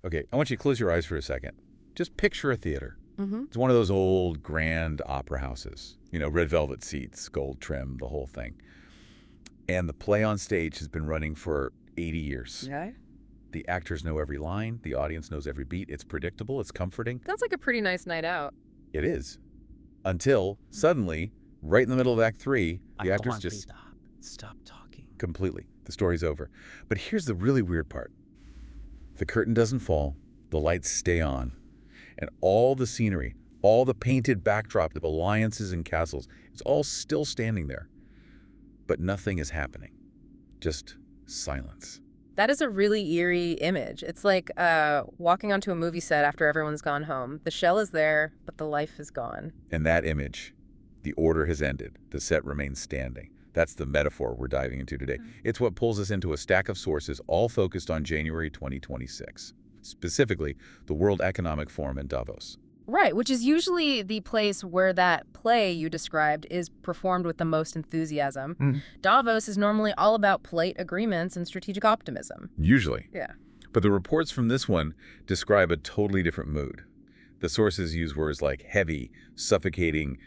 Okay, I want you to close your eyes for a second. Just picture a theater. Mm-hmm. It's one of those old grand opera houses. You know, red velvet seats, gold trim, the whole thing. And the play on stage has been running for 80 years. Yeah. The actors know every line. The audience knows every beat. It's predictable. It's comforting. Sounds like a pretty nice night out. It is. Until, suddenly, right in the middle of Act 3, the actors just stop talking. completely. The story's over. But here's the really weird part. The curtain doesn't fall. The lights stay on. And all the scenery, all the painted backdrop of alliances and castles, it's all still standing there. But nothing is happening. Just silence. That is a really eerie image. It's like walking onto a movie set after everyone's gone home. The shell is there, but the life is gone. And that image, the order has ended. The set remains standing. That's the metaphor we're diving into today. It's what pulls us into a stack of sources all focused on January 2026, specifically the World Economic Forum in Davos. Right, which is usually the place where that play you described is performed with the most enthusiasm. Davos is normally all about polite agreements and strategic optimism. Usually. Yeah. But the reports from this one describe a totally different mood. The sources use words like heavy, suffocating,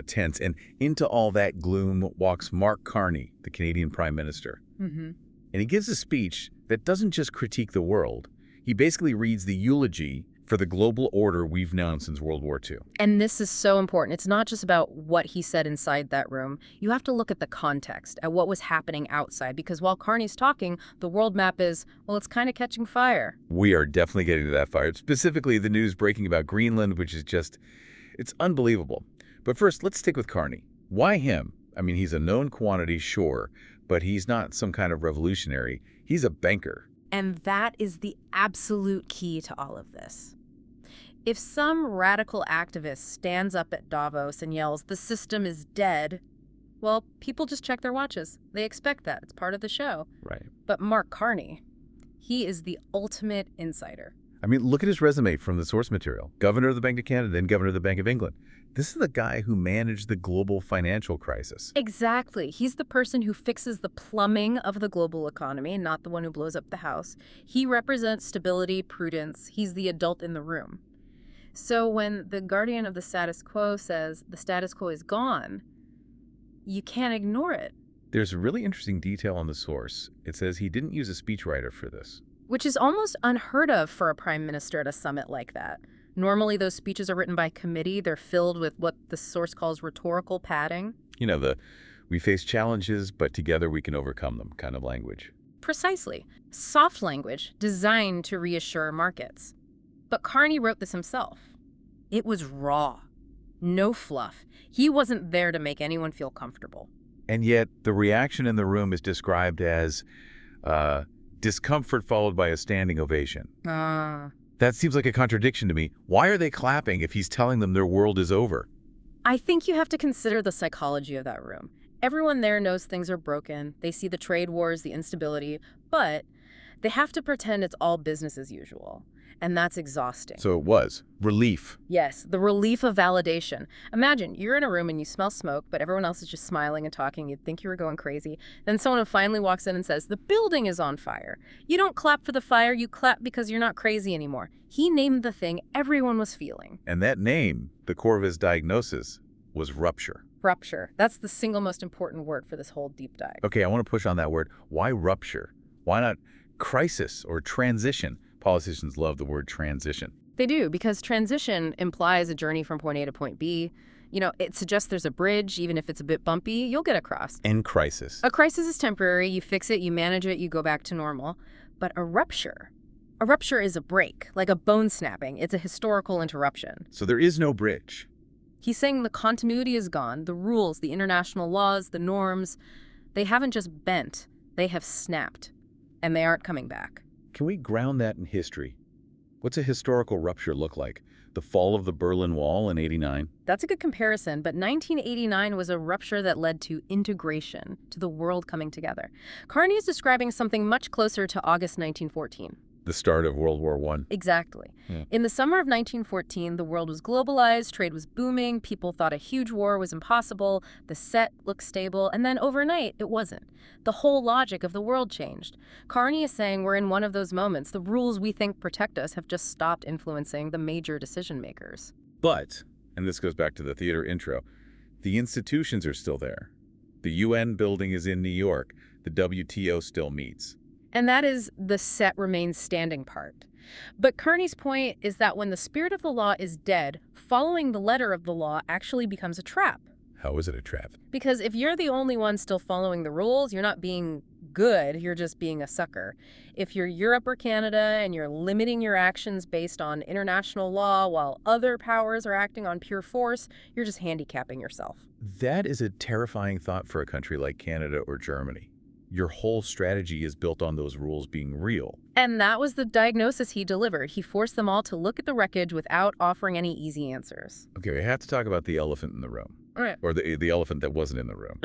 tense, and into all that gloom walks Mark Carney, the Canadian Prime Minister. Mm-hmm. And he gives a speech that doesn't just critique the world. He basically reads the eulogy for the global order we've known since World War II. And this is so important. It's not just about what he said inside that room. You have to look at the context, at what was happening outside, because while Carney's talking, the world map is, well, it's kind of catching fire. We are definitely getting to that fire. Specifically, the news breaking about Greenland, which is just, it's unbelievable. But first, let's stick with Carney. Why him? I mean, he's a known quantity, sure, but he's not some kind of revolutionary. He's a banker. And that is the absolute key to all of this. If some radical activist stands up at Davos and yells, "The system is dead," well, people just check their watches. They expect that. It's part of the show. Right. But Mark Carney, he is the ultimate insider. I mean, look at his resume from the source material. Governor of the Bank of Canada, then Governor of the Bank of England. This is the guy who managed the global financial crisis. Exactly. He's the person who fixes the plumbing of the global economy, not the one who blows up the house. He represents stability, prudence. He's the adult in the room. So when the guardian of the status quo says the status quo is gone, you can't ignore it. There's a really interesting detail on the source. It says he didn't use a speechwriter for this. Which is almost unheard of for a prime minister at a summit like that. Normally, those speeches are written by committee. They're filled with what the source calls rhetorical padding. You know, the we face challenges, but together we can overcome them kind of language. Precisely. Soft language designed to reassure markets. But Carney wrote this himself. It was raw. No fluff. He wasn't there to make anyone feel comfortable. And yet, the reaction in the room is described as discomfort followed by a standing ovation. That seems like a contradiction to me. Why are they clapping if he's telling them their world is over? I think you have to consider the psychology of that room. Everyone there knows things are broken. They see the trade wars, the instability, but they have to pretend it's all business as usual. And that's exhausting. So it was. Relief. Yes, the relief of validation. Imagine, you're in a room and you smell smoke, but everyone else is just smiling and talking. You'd think you were going crazy. Then someone finally walks in and says, "The building is on fire." You don't clap for the fire, you clap because you're not crazy anymore. He named the thing everyone was feeling. And that name, the core of his diagnosis, was rupture. Rupture. That's the single most important word for this whole deep dive. Okay, I want to push on that word. Why rupture? Why not crisis or transition? Politicians love the word transition. They do, because transition implies a journey from point A to point B. You know, it suggests there's a bridge. Even if it's a bit bumpy, you'll get across. And crisis. A crisis is temporary. You fix it, you manage it, you go back to normal. But a rupture is a break, like a bone snapping. It's a historical interruption. So there is no bridge. He's saying the continuity is gone. The rules, the international laws, the norms, they haven't just bent. They have snapped. And they aren't coming back. Can we ground that in history? What's a historical rupture look like? The fall of the Berlin Wall in '89? That's a good comparison, but 1989 was a rupture that led to integration, to the world coming together. Carney is describing something much closer to August 1914. The start of World War I. Exactly. Yeah. In the summer of 1914, the world was globalized, trade was booming, people thought a huge war was impossible, the set looked stable, and then overnight, it wasn't. The whole logic of the world changed. Carney is saying we're in one of those moments. The rules we think protect us have just stopped influencing the major decision makers. But, and this goes back to the theater intro, the institutions are still there. The UN building is in New York. The WTO still meets. And that is the set remains standing part. But Kearney's point is that when the spirit of the law is dead, following the letter of the law actually becomes a trap. How is it a trap? Because if you're the only one still following the rules, you're not being good, you're just being a sucker. If you're Europe or Canada and you're limiting your actions based on international law while other powers are acting on pure force, you're just handicapping yourself. That is a terrifying thought for a country like Canada or Germany. Your whole strategy is built on those rules being real. And that was the diagnosis he delivered. He forced them all to look at the wreckage without offering any easy answers. Okay, we have to talk about the elephant in the room. Right. Or the elephant that wasn't in the room.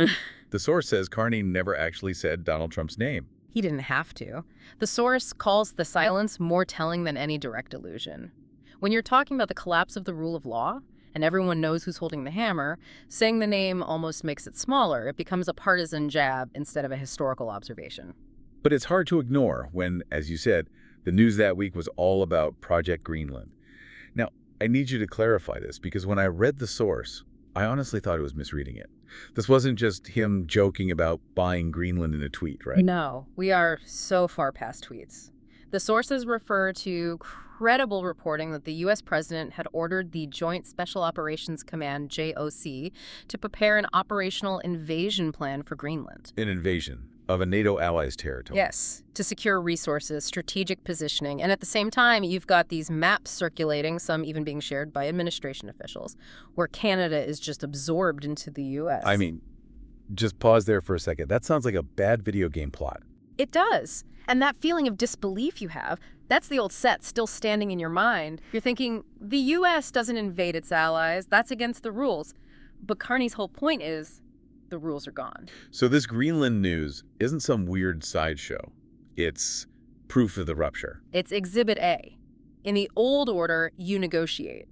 The source says Carney never actually said Donald Trump's name. He didn't have to. The source calls the silence more telling than any direct allusion. When you're talking about the collapse of the rule of law, and everyone knows who's holding the hammer, saying the name almost makes it smaller. It becomes a partisan jab instead of a historical observation. But it's hard to ignore when, as you said, the news that week was all about Project Greenland. Now, I need you to clarify this because when I read the source, I honestly thought it was misreading it. This wasn't just him joking about buying Greenland in a tweet, right? No, we are so far past tweets. The sources refer to credible reporting that the U.S. president had ordered the Joint Special Operations Command, JOC, to prepare an operational invasion plan for Greenland. An invasion of a NATO ally's territory. Yes, to secure resources, strategic positioning, and at the same time, you've got these maps circulating, some even being shared by administration officials, where Canada is just absorbed into the U.S. I mean, just pause there for a second. That sounds like a bad video game plot. It does. And that feeling of disbelief you have, that's the old set still standing in your mind. You're thinking, the U.S. doesn't invade its allies. That's against the rules. But Carney's whole point is, the rules are gone. So this Greenland news isn't some weird sideshow. It's proof of the rupture. It's Exhibit A. In the old order, you negotiate.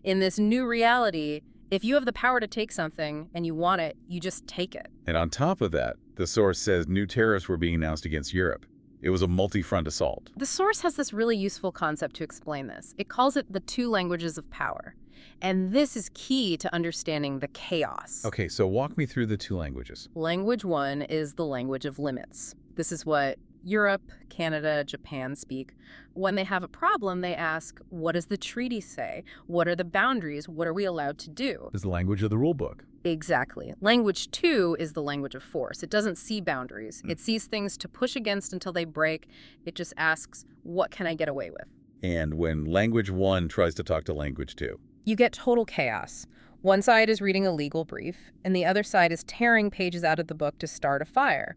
In this new reality, if you have the power to take something and you want it, you just take it. And on top of that, the source says new tariffs were being announced against Europe. It was a multi-front assault. The source has this really useful concept to explain this. It calls it the two languages of power. And this is key to understanding the chaos. Okay, so walk me through the two languages. Language one is the language of limits. This is what Europe, Canada, Japan speak. When they have a problem, they ask, what does the treaty say? What are the boundaries? What are we allowed to do? It's the language of the rule book. Exactly. Language two is the language of force. It doesn't see boundaries. It sees things to push against until they break. It just asks, what can I get away with? And when language one tries to talk to language two. You get total chaos. One side is reading a legal brief, and the other side is tearing pages out of the book to start a fire.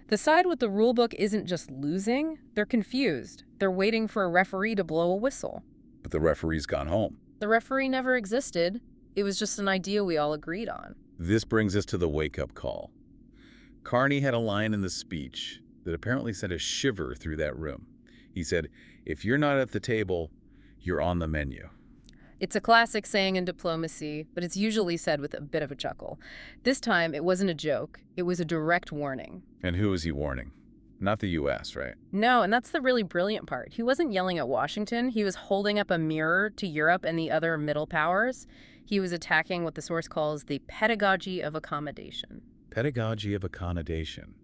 The side with the rule book isn't just losing, they're confused. They're waiting for a referee to blow a whistle. But the referee's gone home. The referee never existed. It was just an idea we all agreed on. This brings us to the wake-up call. Carney had a line in the speech that apparently sent a shiver through that room. He said, if you're not at the table, you're on the menu. It's a classic saying in diplomacy, but it's usually said with a bit of a chuckle. This time, it wasn't a joke. It was a direct warning. And who was he warning? Not the U.S., right? No, and that's the really brilliant part. He wasn't yelling at Washington. He was holding up a mirror to Europe and the other middle powers. He was attacking what the source calls the pedagogy of accommodation. Pedagogy of accommodation.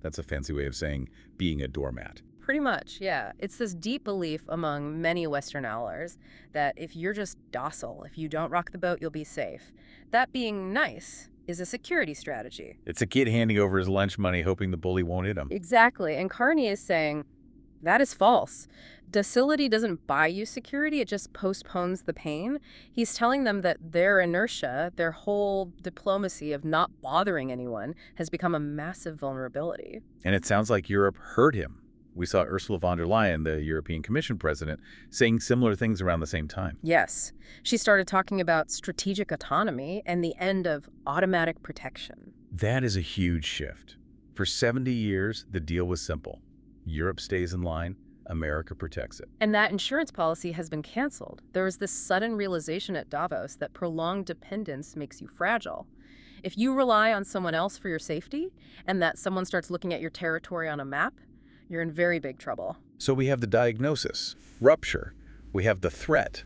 That's a fancy way of saying being a doormat. Pretty much, yeah. It's this deep belief among many Western allies that if you're just docile, if you don't rock the boat, you'll be safe. That being nice is a security strategy. It's a kid handing over his lunch money hoping the bully won't hit him. Exactly. And Carney is saying that is false. Docility doesn't buy you security, it just postpones the pain. He's telling them that their inertia, their whole diplomacy of not bothering anyone, has become a massive vulnerability. And it sounds like Europe heard him. We saw Ursula von der Leyen, the European Commission president, saying similar things around the same time. Yes. She started talking about strategic autonomy and the end of automatic protection. That is a huge shift. For 70 years, the deal was simple. Europe stays in line, America protects it. And that insurance policy has been canceled. There was this sudden realization at Davos that prolonged dependence makes you fragile. If you rely on someone else for your safety, and that someone starts looking at your territory on a map, you're in very big trouble. So we have the diagnosis, rupture. We have the threat.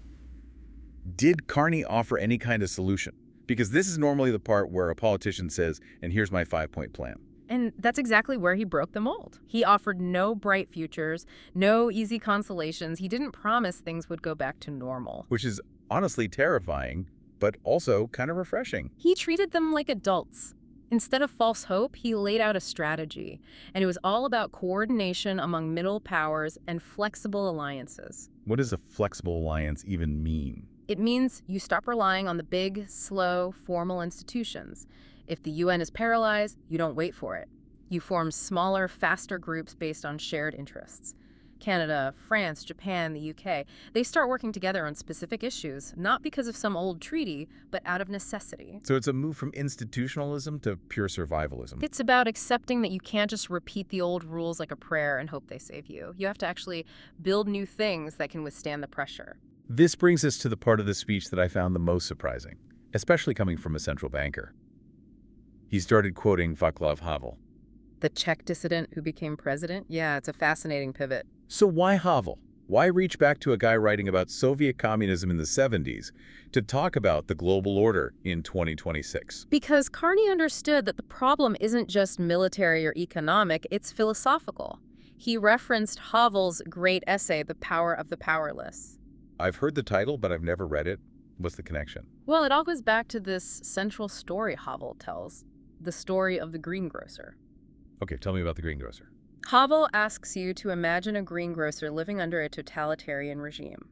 Did Carney offer any kind of solution? Because this is normally the part where a politician says, and here's my 5-point plan. And that's exactly where he broke the mold. He offered no bright futures, no easy consolations. He didn't promise things would go back to normal. Which is honestly terrifying, but also kind of refreshing. He treated them like adults. Instead of false hope, he laid out a strategy, and it was all about coordination among middle powers and flexible alliances. What does a flexible alliance even mean? It means you stop relying on the big, slow, formal institutions. If the UN is paralyzed, you don't wait for it. You form smaller, faster groups based on shared interests. Canada, France, Japan, the UK, they start working together on specific issues, not because of some old treaty, but out of necessity. So it's a move from institutionalism to pure survivalism. It's about accepting that you can't just repeat the old rules like a prayer and hope they save you. You have to actually build new things that can withstand the pressure. This brings us to the part of the speech that I found the most surprising, especially coming from a central banker. He started quoting Václav Havel. The Czech dissident who became president? Yeah, it's a fascinating pivot. So why Havel? Why reach back to a guy writing about Soviet communism in the 70s to talk about the global order in 2026? Because Carney understood that the problem isn't just military or economic, it's philosophical. He referenced Havel's great essay, The Power of the Powerless. I've heard the title, but I've never read it. What's the connection? Well, it all goes back to this central story Havel tells, the story of the greengrocer. Okay, tell me about the greengrocer. Havel asks you to imagine a greengrocer living under a totalitarian regime.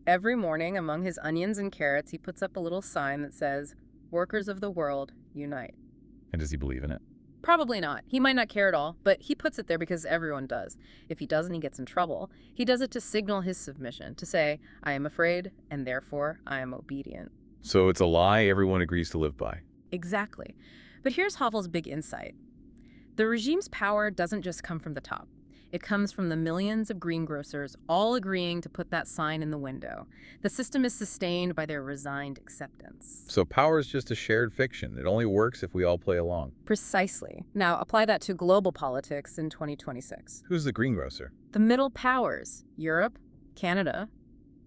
Every morning, among his onions and carrots, he puts up a little sign that says, "Workers of the world, unite." And does he believe in it? Probably not. He might not care at all, but he puts it there because everyone does. If he doesn't, he gets in trouble. He does it to signal his submission, to say, "I am afraid, and therefore I am obedient." So it's a lie everyone agrees to live by. Exactly. But here's Havel's big insight. The regime's power doesn't just come from the top. It comes from the millions of greengrocers all agreeing to put that sign in the window. The system is sustained by their resigned acceptance. So power is just a shared fiction. It only works if we all play along. Precisely. Now, apply that to global politics in 2026. Who's the greengrocer? The middle powers, Europe, Canada.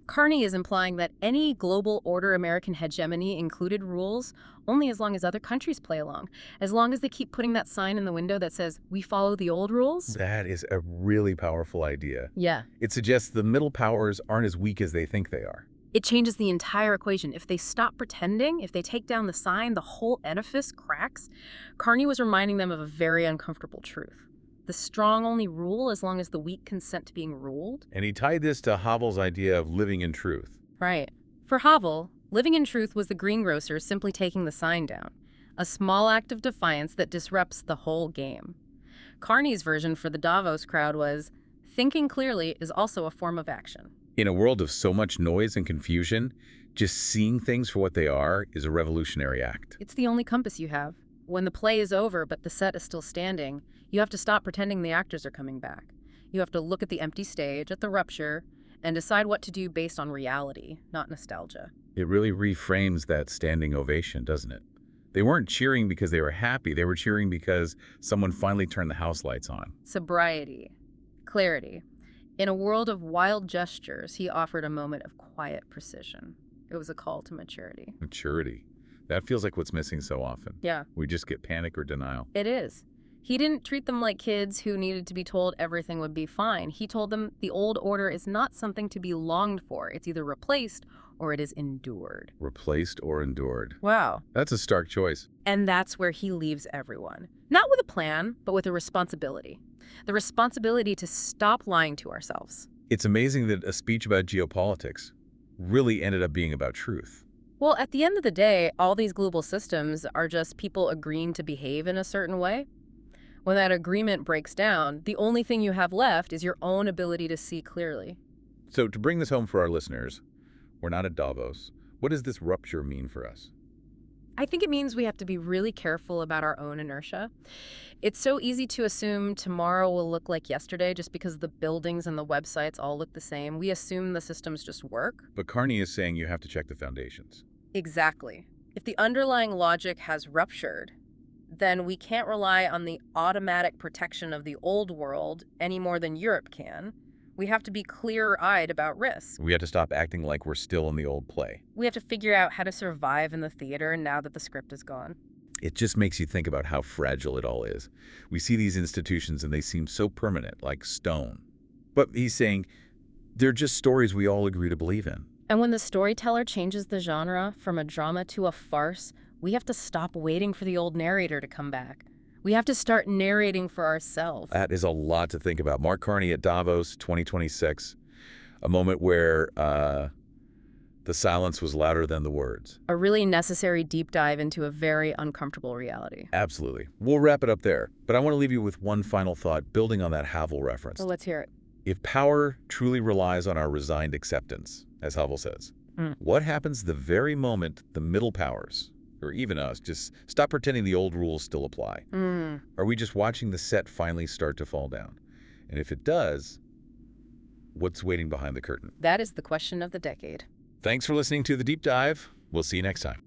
Carney is implying that any global order American hegemony included rules only as long as other countries play along. As long as they keep putting that sign in the window that says, "We follow the old rules." That is a really powerful idea. Yeah. It suggests the middle powers aren't as weak as they think they are. It changes the entire equation. If they stop pretending, if they take down the sign, the whole edifice cracks. Carney was reminding them of a very uncomfortable truth. The strong only rule as long as the weak consent to being ruled. And he tied this to Havel's idea of living in truth. Right. For Havel, living in truth was the greengrocer simply taking the sign down, a small act of defiance that disrupts the whole game. Carney's version for the Davos crowd was, thinking clearly is also a form of action. In a world of so much noise and confusion, just seeing things for what they are is a revolutionary act. It's the only compass you have. When the play is over but the set is still standing, you have to stop pretending the actors are coming back. You have to look at the empty stage, at the rupture, and decide what to do based on reality, not nostalgia. It really reframes that standing ovation, doesn't it? They weren't cheering because they were happy. They were cheering because someone finally turned the house lights on. Sobriety. Clarity. In a world of wild gestures, he offered a moment of quiet precision. It was a call to maturity. Maturity. That feels like what's missing so often. Yeah. We just get panic or denial. It is. He didn't treat them like kids who needed to be told everything would be fine. He told them the old order is not something to be longed for. It's either replaced or it is endured. Replaced or endured. Wow. That's a stark choice. And that's where he leaves everyone. Not with a plan, but with a responsibility. The responsibility to stop lying to ourselves. It's amazing that a speech about geopolitics really ended up being about truth. Well, at the end of the day, all these global systems are just people agreeing to behave in a certain way. When that agreement breaks down, the only thing you have left is your own ability to see clearly. So to bring this home for our listeners, we're not at Davos. What does this rupture mean for us? I think it means we have to be really careful about our own inertia. It's so easy to assume tomorrow will look like yesterday just because the buildings and the websites all look the same. We assume the systems just work. But Carney is saying you have to check the foundations. Exactly. If the underlying logic has ruptured, then we can't rely on the automatic protection of the old world any more than Europe can. We have to be clear-eyed about risk. We have to stop acting like we're still in the old play. We have to figure out how to survive in the theater now that the script is gone. It just makes you think about how fragile it all is. We see these institutions and they seem so permanent, like stone. But he's saying they're just stories we all agree to believe in. And when the storyteller changes the genre from a drama to a farce, we have to stop waiting for the old narrator to come back. We have to start narrating for ourselves. That is a lot to think about. Mark Carney at Davos 2026, a moment where the silence was louder than the words. A really necessary deep dive into a very uncomfortable reality. Absolutely. We'll wrap it up there, but I want to leave you with one final thought, building on that Havel reference. So let's hear it. If power truly relies on our resigned acceptance, as Havel says, what happens the very moment the middle powers, or even us, just stop pretending the old rules still apply? Are we just watching the set finally start to fall down? And if it does, what's waiting behind the curtain? That is the question of the decade. Thanks for listening to The Deep Dive. We'll see you next time.